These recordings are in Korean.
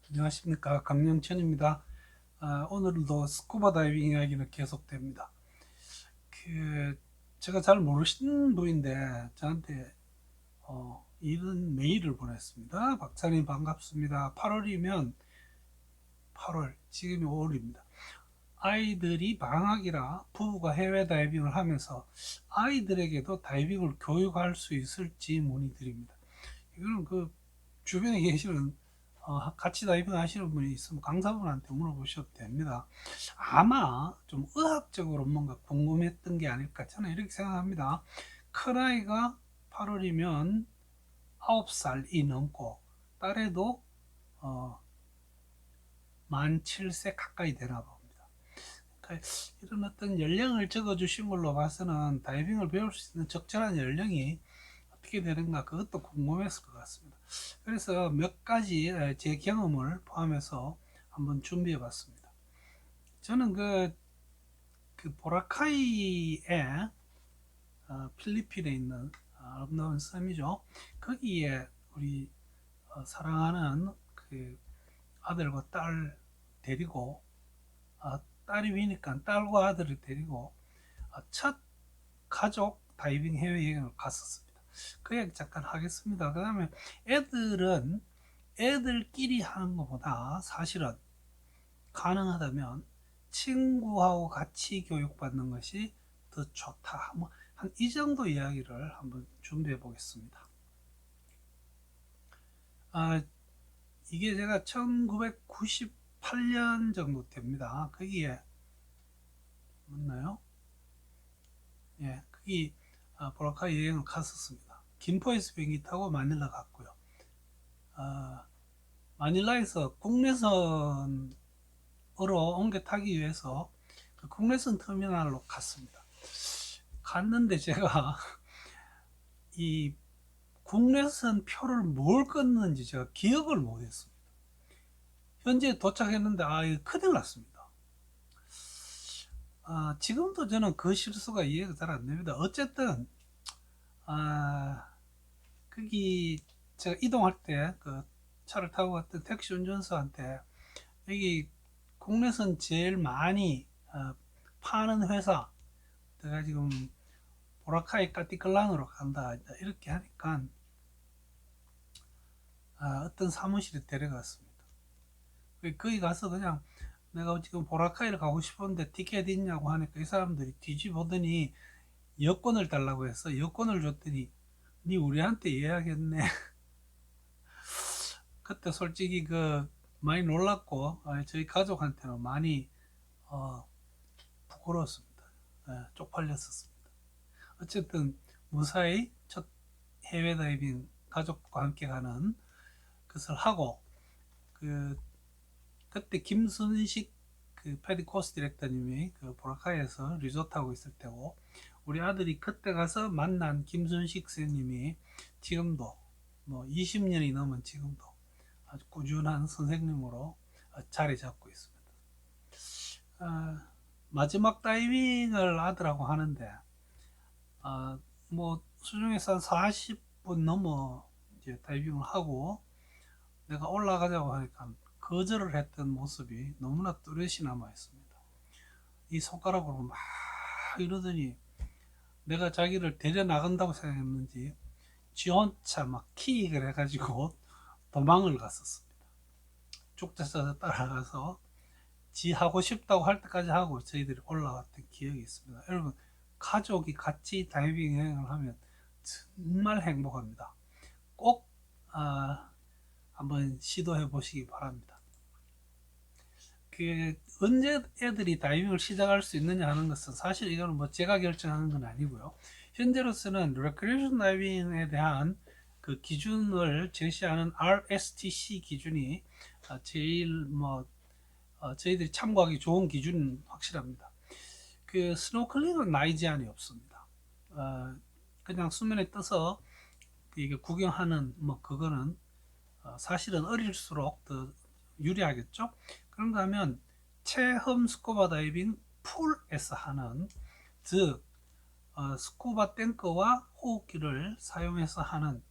안녕하십니까, 강영천입니다. 오늘도 스쿠버 다이빙 이야기는 계속됩니다. 그 제가 잘 모르시는 분인데 저한테 이런 메일을 보냈습니다. 박사님 반갑습니다. 8월이면 8월, 지금이 5월입니다. 아이들이 방학이라 부부가 해외 다이빙을 하면서 아이들에게도 다이빙을 교육할 수 있을지 문의드립니다. 이거는 그 주변에 계시는 같이 다이빙 하시는 분이 있으면 강사분한테 물어보셔도 됩니다. 아마 좀 의학적으로 뭔가 궁금했던 게 아닐까 저는 이렇게 생각합니다. 큰아이가 8월이면 9살이 넘고 딸애도 만 7세 가까이 되나 봅니다. 그러니까 이런 어떤 연령을 적어 주신 걸로 봐서는 다이빙을 배울 수 있는 적절한 연령이 어떻게 되는가 그것도 궁금했을 것 같습니다. 그래서 몇 가지 제 경험을 포함해서 한번 준비해 봤습니다. 저는 그 보라카이에 필리핀에 있는 아름다운 섬이죠. 거기에 우리 사랑하는 그 아들과 딸 데리고 딸이 위니까 딸과 아들을 데리고 첫 가족 다이빙 해외여행을 갔었습니다. 그 얘기 잠깐 하겠습니다. 그 다음에 애들은 애들끼리 하는 것보다 사실은 가능하다면 친구하고 같이 교육받는 것이 더 좋다. 뭐 한 이 정도 이야기를 한번 준비해 보겠습니다. 아, 이게 제가 1998년 정도 됩니다. 거기에 맞나요? 예, 거기 보라카이 여행을 갔었습니다. 김포에서 비행기 타고 마닐라 갔고요. 아, 마닐라에서 국내선으로 옮겨 타기 위해서 그 국내선 터미널로 갔습니다. 갔는데 제가 이 국내선 표를 뭘 끊는지 제가 기억을 못했습니다. 현재 도착했는데 이거 큰일 났습니다. 지금도 저는 그 실수가 이해가 잘 안 됩니다. 어쨌든 아, 거기 제가 이동할 때 그 차를 타고 갔던 택시 운전수한테 여기 국내선 제일 많이 파는 회사 내가 지금 보라카이 까띠클란으로 간다 이렇게 하니까 어떤 사무실에 데려갔습니다. 거기 가서 그냥 내가 지금 보라카이를 가고 싶은데 티켓 있냐고 하니까 이 사람들이 뒤집어보더니 여권을 달라고 해서 여권을 줬더니 니 우리한테 예약했네. 그때 솔직히 많이 놀랐고 저희 가족한테는 많이 어, 부끄러웠습니다. 쪽팔렸었습니다. 어쨌든 무사히 첫 해외 다이빙 가족과 함께 가는 것을 하고 그 그때 김순식 그 패디 코스 디렉터님이 그 보라카이에서 리조트하고 있을 때고 우리 아들이 그때 가서 만난 김순식 선생님이 지금도 뭐 20년이 넘은 지금도 아주 꾸준한 선생님으로 자리 잡고 있습니다. 마지막 다이빙을 아들하고 하는데 뭐 수중에서 한 40분 넘어 이제 다이빙을 하고 내가 올라가자고 하니까 거절을 했던 모습이 너무나 뚜렷이 남아 있습니다. 이 손가락으로 막 이러더니 내가 자기를 데려 나간다고 생각했는지 지 혼자 막 킥을 해가지고 도망을 갔었습니다. 쭉 쫓아서 따라가서 지 하고 싶다고 할 때까지 하고 저희들이 올라갔던 기억이 있습니다. 여러분 가족이 같이 다이빙 여행을 하면 정말 행복합니다. 꼭 한번 시도해 보시기 바랍니다. 언제 애들이 다이빙을 시작할 수 있느냐 하는 것은 사실 이거는 뭐 제가 결정하는 건 아니고요. 현재로서는 레크레이션 다이빙에 대한 그 기준을 제시하는 RSTC 기준이 제일 뭐 저희들이 참고하기 좋은 기준은 확실합니다. 그 스노클링은 나이 제한이 없습니다. 그냥 수면에 떠서 이게 구경하는 뭐 그거는 사실은 어릴수록 더 유리하겠죠. 그런가 하면 체험 스쿠버 다이빙 풀에서 하는 즉 스쿠버 탱크와 호흡기를 사용해서 하는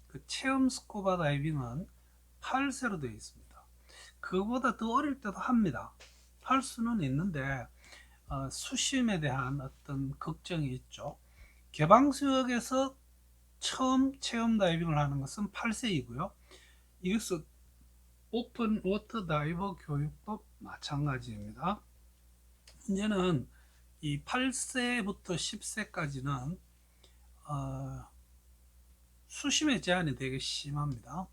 그 체험 스쿠버 다이빙은 8세로 되어 있습니다. 그거보다 더 어릴 때도 합니다. 할 수는 있는데 수심에 대한 어떤 걱정이 있죠. 개방수역에서 처음 체험 다이빙을 하는 것은 8세이고요. 이것은 오픈 워터 다이버 교육법 마찬가지입니다. 문제는 이 8세부터 10세까지는 수심의 제한이 되게 심합니다.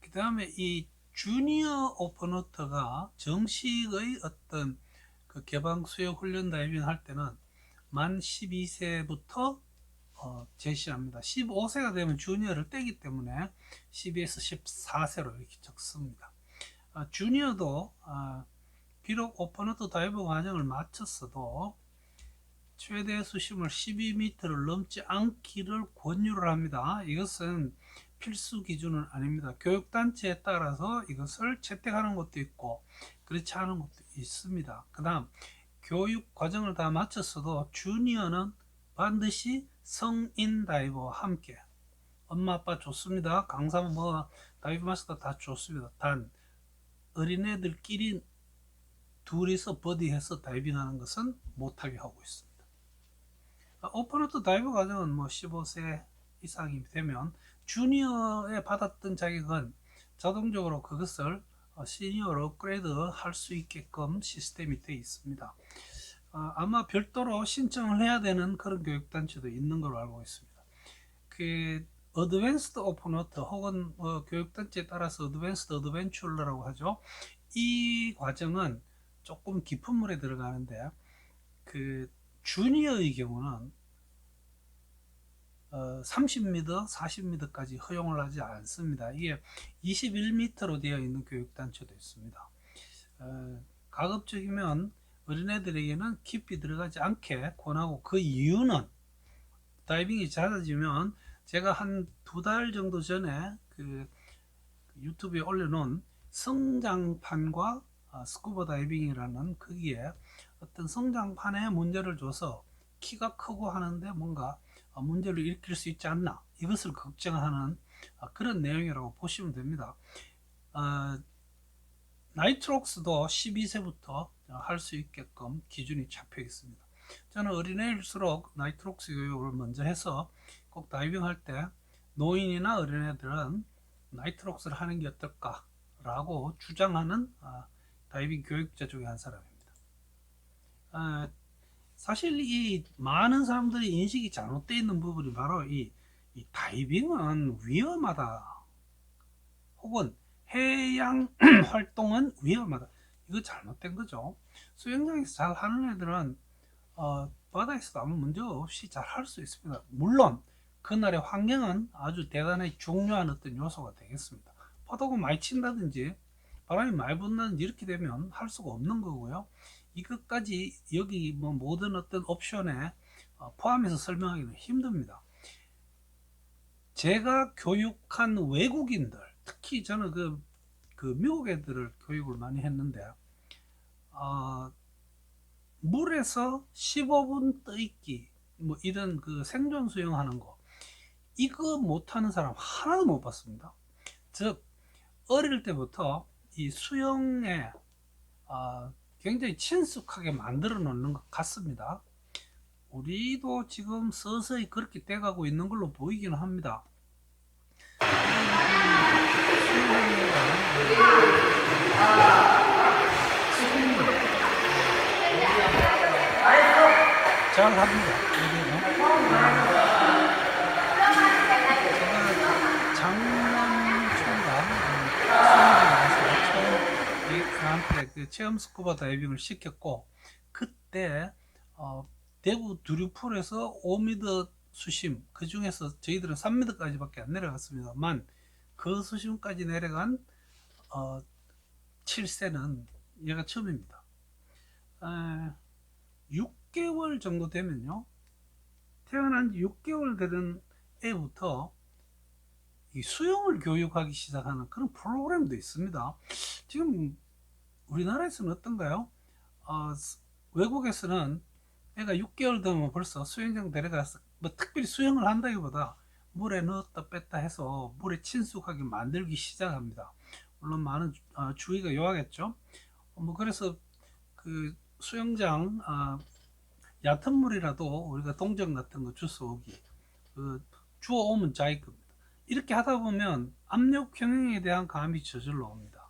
그 다음에 이 주니어 오픈워터가 정식의 어떤 그 개방 수역 훈련 다이빙 할 때는 만 12세부터 제시합니다. 15세가 되면 주니어를 떼기 때문에 12에서 14세로 이렇게 적습니다. 주니어도 비록 오픈워터 다이버 과정을 마쳤어도 최대 수심을 12m를 넘지 않기를 권유를 합니다. 이것은 필수 기준은 아닙니다. 교육단체에 따라서 이것을 채택하는 것도 있고 그렇지 않은 것도 있습니다. 그 다음 교육 과정을 다 마쳤어도 주니어는 반드시 성인 다이버와 함께 엄마 아빠 좋습니다. 강사 뭐 다이브 마스터 다 좋습니다. 단 어린애들끼리 둘이서 버디해서 다이빙하는 것은 못하게 하고 있습니다. 오픈워터 다이브 과정은 뭐 15세 이상이 되면 주니어에 받았던 자격은 자동적으로 그것을 시니어로 업그레이드 할 수 있게끔 시스템이 되어 있습니다. 아마 별도로 신청을 해야 되는 그런 교육단체도 있는 걸로 알고 있습니다. 그 어드밴스드 오픈워터 혹은 교육단체에 따라서 어드밴스드 어드벤처라고 하죠. 이 과정은 조금 깊은 물에 들어가는데 그 주니어의 경우는 30m, 40m까지 허용을 하지 않습니다. 이게 21m로 되어 있는 교육단체도 있습니다. 가급적이면 어린애들에게는 깊이 들어가지 않게 권하고, 그 이유는 다이빙이 잦아지면 제가 한 2달 정도 전에 그 유튜브에 올려놓은 성장판과 스쿠버 다이빙이라는 거기에 어떤 성장판에 문제를 줘서 키가 크고 하는데 뭔가 문제를 일으킬 수 있지 않나, 이것을 걱정하는 그런 내용이라고 보시면 됩니다. 나이트록스도 12세부터 할 수 있게끔 기준이 잡혀 있습니다. 저는 어린애일수록 나이트록스 교육을 먼저 해서 꼭 다이빙 할 때 노인이나 어린애들은 나이트록스를 하는 게 어떨까 라고 주장하는 다이빙 교육자 중에 한 사람입니다. 사실 이 많은 사람들이 인식이 잘못되어 있는 부분이 바로 이 다이빙은 위험하다 혹은 해양 활동은 위험하다, 이거 잘못된 거죠. 수영장에서 잘 하는 애들은 바다에서도 아무 문제 없이 잘 할 수 있습니다. 물론 그날의 환경은 아주 대단히 중요한 어떤 요소가 되겠습니다. 파도가 많이 친다든지 바람이 많이 분다든지 이렇게 되면 할 수가 없는 거고요. 이것까지 여기 뭐 모든 어떤 옵션에 포함해서 설명하기는 힘듭니다. 제가 교육한 외국인들, 특히 저는 그 미국 애들을 교육을 많이 했는데 물에서 15분 떠있기 뭐 이런 그 생존 수영하는 거, 이거 못하는 사람 하나도 못 봤습니다. 즉 어릴 때부터 이 수영에 굉장히 친숙하게 만들어 놓는 것 같습니다. 우리도 지금 서서히 그렇게 돼가고 있는 걸로 보이기는 합니다. 잘 합니다. 제가 작년 초인가 수영장에 가서 처음 애한테 그 체험 스쿠버 다이빙을 시켰고, 그때 대구 두류풀에서 5m 수심, 그 중에서 저희들은 3m까지 밖에 안 내려갔습니다만 그 수심까지 내려간 7세는 얘가 처음입니다. 6개월 정도 되면요, 태어난 지 6개월 되는 애부터 이 수영을 교육하기 시작하는 그런 프로그램도 있습니다. 지금 우리나라에서는 어떤가요? 외국에서는 애가 6개월 되면 벌써 수영장 데려가서 뭐 특별히 수영을 한다기보다 물에 넣었다 뺐다 해서 물에 친숙하게 만들기 시작합니다. 물론 많은 주의가 요하겠죠. 뭐 그래서 그 수영장 얕은 물이라도 우리가 동전 같은 거 주워오기 주워오면 자기 겁니다. 이렇게 하다 보면 압력 평형에 대한 감이 저절로 옵니다.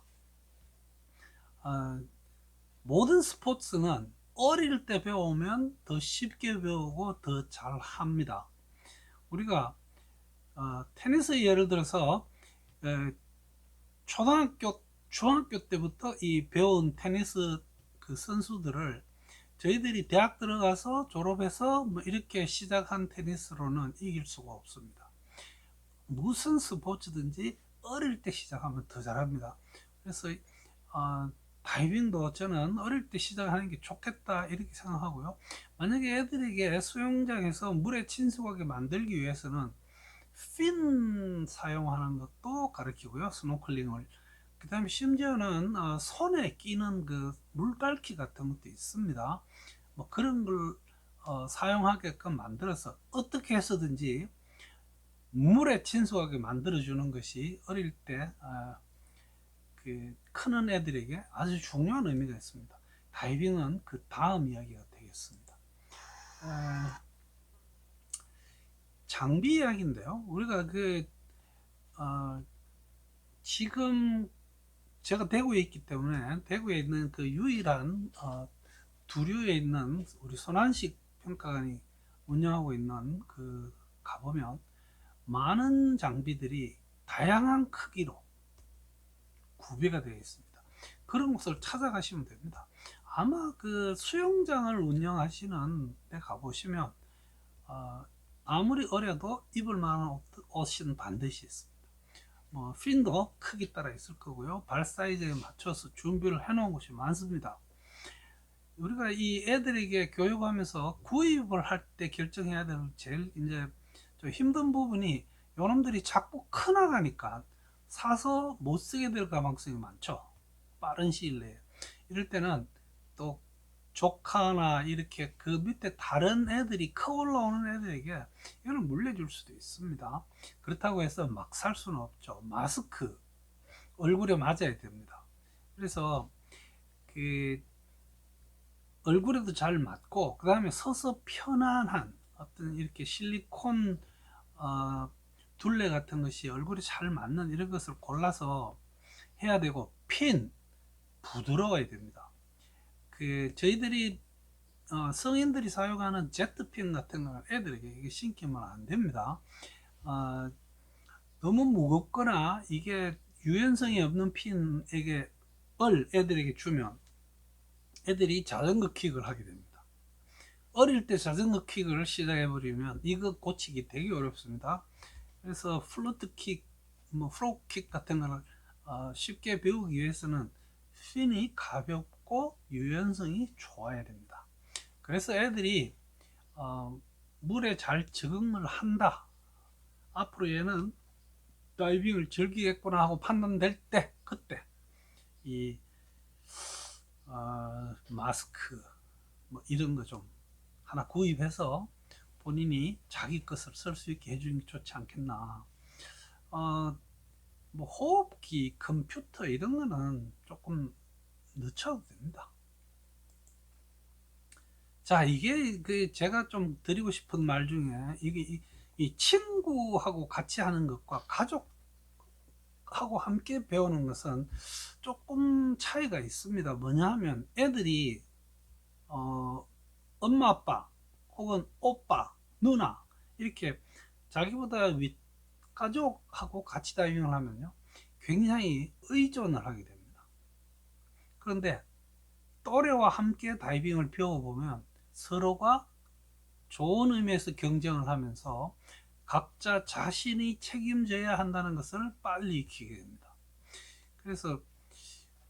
모든 스포츠는 어릴 때 배우면 더 쉽게 배우고 더 잘합니다. 우리가 테니스 예를 들어서 초등학교, 중학교 때부터 이 배운 테니스 그 선수들을 저희들이 대학 들어가서 졸업해서 뭐 이렇게 시작한 테니스로는 이길 수가 없습니다. 무슨 스포츠든지 어릴 때 시작하면 더 잘합니다. 그래서 다이빙도 저는 어릴 때 시작하는 게 좋겠다 이렇게 생각하고요. 만약에 애들에게 수영장에서 물에 친숙하게 만들기 위해서는 fin 사용하는 것도 가르치고요. 스노클링을. 그 다음에 심지어는 손에 끼는 그 물갈퀴 같은 것도 있습니다. 뭐 그런 걸 사용하게끔 만들어서 어떻게 해서든지 물에 친숙하게 만들어주는 것이 어릴 때 그 크는 애들에게 아주 중요한 의미가 있습니다. 다이빙은 그 다음 이야기가 되겠습니다. 장비 이야기인데요. 우리가 지금 제가 대구에 있기 때문에 대구에 있는 그 유일한 두류에 있는 우리 손한식 평가관이 운영하고 있는 그 가보면 많은 장비들이 다양한 크기로 구비가 되어 있습니다. 그런 곳을 찾아가시면 됩니다. 아마 그 수영장을 운영하시는 데 가보시면 아무리 어려도 입을 만한 옷은 반드시 있습니다. 뭐 핀도 크기 따라 있을 거고요. 발 사이즈에 맞춰서 준비를 해 놓은 곳이 많습니다. 우리가 이 애들에게 교육하면서 구입을 할 때 결정해야 될 제일 이제 좀 힘든 부분이 요놈들이 자꾸 커나가니까 사서 못 쓰게 될 가능성이 많죠. 빠른 시일 내에. 이럴 때는 또 조카나 이렇게 그 밑에 다른 애들이 커 올라오는 애들에게 이걸 물려줄 수도 있습니다. 그렇다고 해서 막 살 수는 없죠. 마스크 얼굴에 맞아야 됩니다. 그래서 그 얼굴에도 잘 맞고 그 다음에 서서 편안한 어떤 이렇게 실리콘 둘레 같은 것이 얼굴에 잘 맞는 이런 것을 골라서 해야 되고 핀 부드러워야 됩니다. 그 저희들이 성인들이 사용하는 제트핀 같은 거는 애들에게 신기면 안 됩니다. 너무 무겁거나 이게 유연성이 없는 핀에게 애들에게 주면 애들이 자전거 킥을 하게 됩니다. 어릴 때 자전거 킥을 시작해 버리면 이거 고치기 되게 어렵습니다. 그래서 플루트 킥, 뭐 프로 킥 같은 거를 쉽게 배우기 위해서는 핀이 가볍고 유연성이 좋아야 됩니다. 그래서 애들이 물에 잘 적응을 한다. 앞으로 얘는 다이빙을 즐기겠구나 하고 판단될 때 그때 이 마스크 뭐 이런 거 좀 하나 구입해서 본인이 자기 것을 쓸 수 있게 해주는 게 좋지 않겠나. 뭐 호흡기, 컴퓨터 이런 거는 조금 늦춰도 됩니다. 자, 이게 그 제가 좀 드리고 싶은 말 중에 이게 이 친구하고 같이 하는 것과 가족하고 함께 배우는 것은 조금 차이가 있습니다. 뭐냐 하면 애들이 엄마 아빠 혹은 오빠 누나 이렇게 자기보다 윗 가족하고 같이 다이빙을 하면요 굉장히 의존을 하게 됩니다. 그런데 또래와 함께 다이빙을 배워보면 서로가 좋은 의미에서 경쟁을 하면서 각자 자신이 책임져야 한다는 것을 빨리 익히게 됩니다. 그래서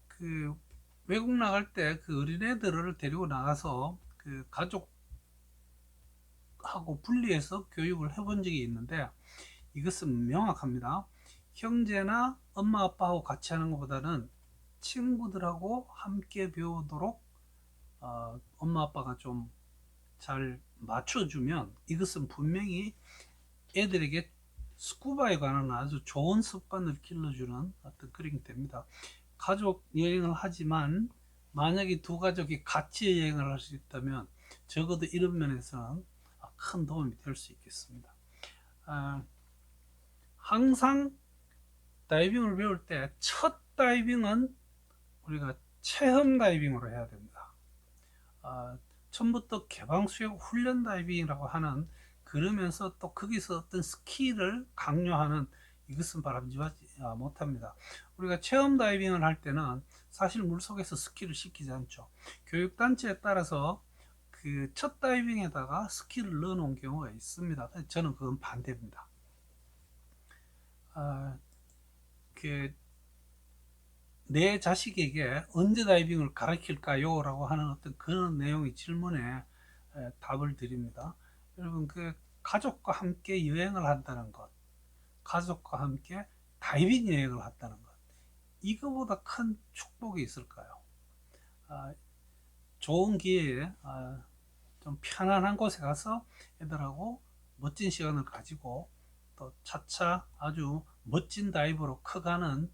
그 외국 나갈 때 그 어린애들을 데리고 나가서 그 가족하고 분리해서 교육을 해본 적이 있는데 이것은 명확합니다. 형제나 엄마 아빠하고 같이 하는 것보다는 친구들하고 함께 배우도록 엄마 아빠가 좀 잘 맞춰주면 이것은 분명히 애들에게 스쿠바에 관한 아주 좋은 습관을 길러주는 어떤 그림이 됩니다. 가족 여행을 하지만 만약에 두 가족이 같이 여행을 할 수 있다면 적어도 이런 면에서는 큰 도움이 될 수 있겠습니다. 아, 항상 다이빙을 배울 때 첫 다이빙은 우리가 체험 다이빙으로 해야 됩니다. 처음부터 개방수역 훈련 다이빙이라고 하는, 그러면서 또 거기서 어떤 스킬을 강요하는, 이것은 바람직하지 못합니다. 우리가 체험 다이빙을 할 때는 사실 물속에서 스킬을 시키지 않죠. 교육단체에 따라서 그 첫 다이빙에다가 스킬을 넣어 놓은 경우가 있습니다. 저는 그건 반대입니다. 아, 그 내 자식에게 언제 다이빙을 가르칠까요? 라고 하는 어떤 그런 내용의 질문에 답을 드립니다. 여러분, 그 가족과 함께 여행을 한다는 것, 가족과 함께 다이빙 여행을 한다는 것, 이거보다 큰 축복이 있을까요? 아, 좋은 기회에 좀 편안한 곳에 가서 애들하고 멋진 시간을 가지고 또 차차 아주 멋진 다이버로 커가는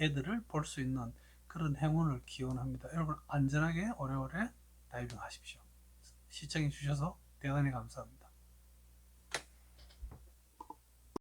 애들을 볼 수 있는 그런 행운을 기원합니다. 여러분 안전하게 오래오래 다이빙 하십시오. 시청해 주셔서 대단히 감사합니다.